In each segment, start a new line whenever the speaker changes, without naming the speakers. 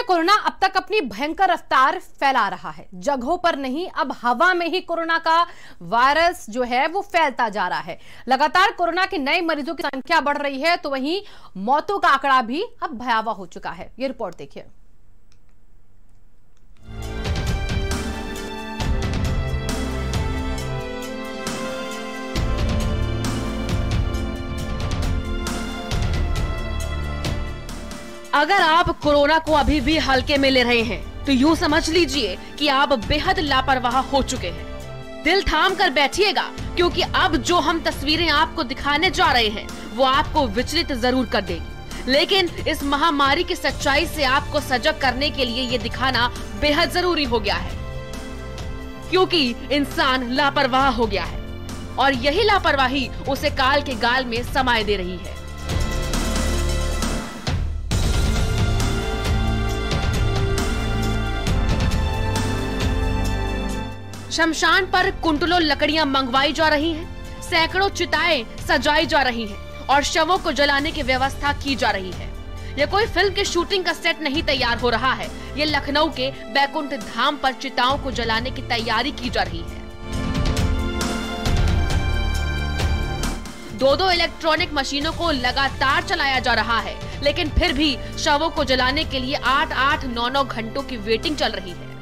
Corona अब तक अपनी भयंकर रफ्तार फैला रहा है। जगहों पर नहीं, अब हवा में ही कोरोना का वायरस जो है वो फैलता जा रहा है। लगातार कोरोना के नए मरीजों की संख्या बढ़ रही है, तो वहीं मौतों का आंकड़ा भी अब भयावह हो चुका है। ये रिपोर्ट देखिए। अगर आप कोरोना को अभी भी हल्के में ले रहे हैं तो यूं समझ लीजिए कि आप बेहद लापरवाह हो चुके हैं। दिल थाम कर बैठिएगा, क्योंकि अब जो हम तस्वीरें आपको दिखाने जा रहे हैं वो आपको विचलित जरूर कर देगी, लेकिन इस महामारी की सच्चाई से आपको सजग करने के लिए ये दिखाना बेहद जरूरी हो गया है, क्योंकि इंसान लापरवाह हो गया है और यही लापरवाही उसे काल के गाल में समाये दे रही है। शमशान पर कुंटलों लकड़ियां मंगवाई जा रही हैं, सैकड़ों चिताएं सजाई जा रही हैं और शवों को जलाने की व्यवस्था की जा रही है। ये कोई फिल्म के शूटिंग का सेट नहीं तैयार हो रहा है, ये लखनऊ के बैकुंठ धाम पर चिताओं को जलाने की तैयारी की जा रही है। दो इलेक्ट्रॉनिक मशीनों को लगातार चलाया जा रहा है, लेकिन फिर भी शवों को जलाने के लिए 8-8, 9-9 घंटों की वेटिंग चल रही है।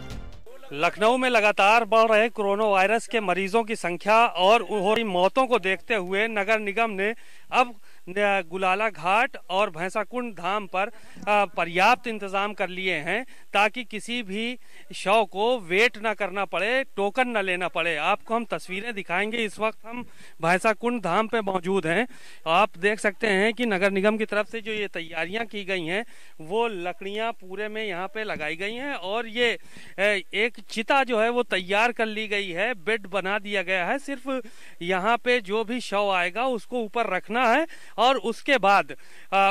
लखनऊ में लगातार बढ़ रहे कोरोना वायरस के मरीजों की संख्या और हो रही मौतों को देखते हुए नगर निगम ने अब गुलाला घाट और भैंसाकुंड धाम पर पर्याप्त इंतजाम कर लिए हैं, ताकि किसी भी शव को वेट न करना पड़े, टोकन न लेना पड़े। आपको हम तस्वीरें दिखाएंगे। इस वक्त हम भैंसाकुंड धाम पे मौजूद हैं। आप देख सकते हैं कि नगर निगम की तरफ से जो ये तैयारियां की गई हैं वो लकड़ियां पूरे में यहाँ पे लगाई गई हैं और ये एक चिता जो है वो तैयार कर ली गई है, बेड बना दिया गया है। सिर्फ यहाँ पे जो भी शव आएगा उसको ऊपर रखना है और उसके बाद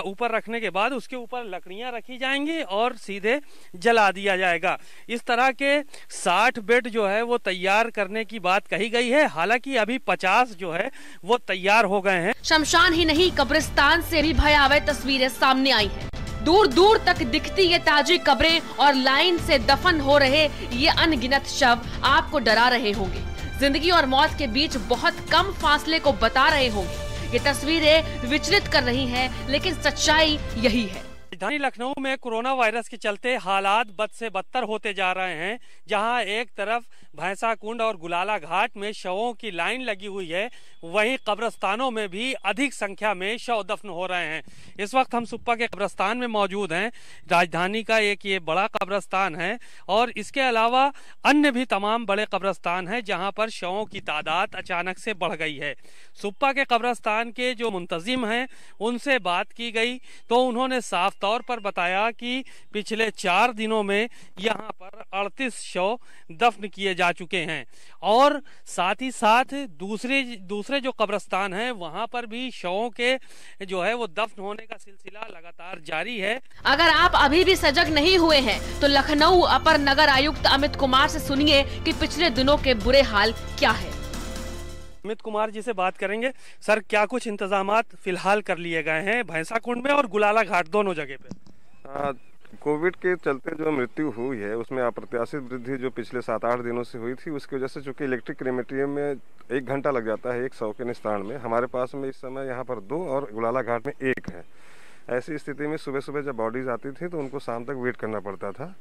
ऊपर रखने के बाद उसके ऊपर लकड़ियां रखी जाएंगी और सीधे जला दिया जाएगा। इस तरह के 60 बेड जो है वो तैयार करने की बात कही गई है। हालांकि अभी 50 जो है वो तैयार हो गए हैं।
शमशान ही नहीं, कब्रिस्तान से भी भयावह तस्वीरें सामने आई हैं। दूर दूर तक दिखती ये ताजी कब्रें और लाइन से दफन हो रहे ये अनगिनत शव आपको डरा रहे होंगे। जिंदगी और मौत के बीच बहुत कम फासले को बता रहे होंगे। ये तस्वीरें विचलित कर रही हैं, लेकिन सच्चाई यही है।
राजधानी लखनऊ में कोरोना वायरस के चलते हालात बद से बदतर होते जा रहे हैं। जहां एक तरफ भैंसाकुंड और गुलाला घाट में शवों की लाइन लगी हुई है, वहीं कब्रिस्तानों में भी अधिक संख्या में शव दफन हो रहे हैं। इस वक्त हम सुप्पा के कब्रिस्तान में मौजूद हैं। राजधानी का एक ये बड़ा कब्रिस्तान है और इसके अलावा अन्य भी तमाम बड़े कब्रिस्तान हैं जहां पर शवों की तादाद अचानक से बढ़ गई है। सुप्पा के कब्रिस्तान के जो मुंतजिम हैं उनसे बात की गई तो उन्होंने साफ तौर पर बताया कि पिछले 4 दिनों में यहाँ पर 38 शव दफन किए जा चुके हैं और साथ ही साथ दूसरे जो कब्रिस्तान हैं वहां पर भी शवों के जो है वो दफन होने का सिलसिला लगातार जारी है।
अगर आप अभी भी सजग नहीं हुए हैं तो लखनऊ अपर नगर आयुक्त अमित कुमार से सुनिए कि पिछले दिनों के बुरे हाल क्या है।
अमित कुमार जी से बात करेंगे। सर, क्या कुछ इंतजामात फिलहाल कर लिए गए हैं भैंसाकुंड में और गुलाला घाट दोनों जगह पे?
कोविड के चलते जो मृत्यु हुई है उसमें अप्रत्याशित वृद्धि जो पिछले 7-8 दिनों से हुई थी, उसकी वजह से चूंकि इलेक्ट्रिक क्रेमेटोरियम में 1 घंटा लग जाता है एक शव के निस्तारण में। हमारे पास में इस समय यहाँ पर 2 और गुलाला घाट में 1 है। ऐसी स्थिति में सुबह सुबह जब बॉडीज आती थी तो उनको शाम तक वेट करना पड़ता था।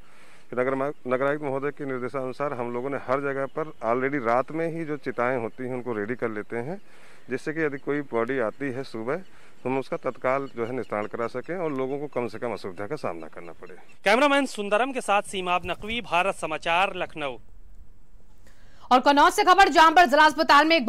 नगर आयुक्त महोदय के निर्देशानुसार हम लोगों ने हर जगह पर ऑलरेडी रात में ही जो चिताएं होती हैं उनको रेडी कर लेते हैं, जिससे कि यदि कोई बॉडी आती है सुबह तो हम उसका तत्काल जो है निस्तारण करा सकें और लोगों को कम से कम असुविधा का सामना करना पड़े।
कैमरामैन सुंदरम के साथ सीमाब नकवी, भारत समाचार, लखनऊ।
और कन्नौज से खबर, जहां पर जिला अस्पताल में एक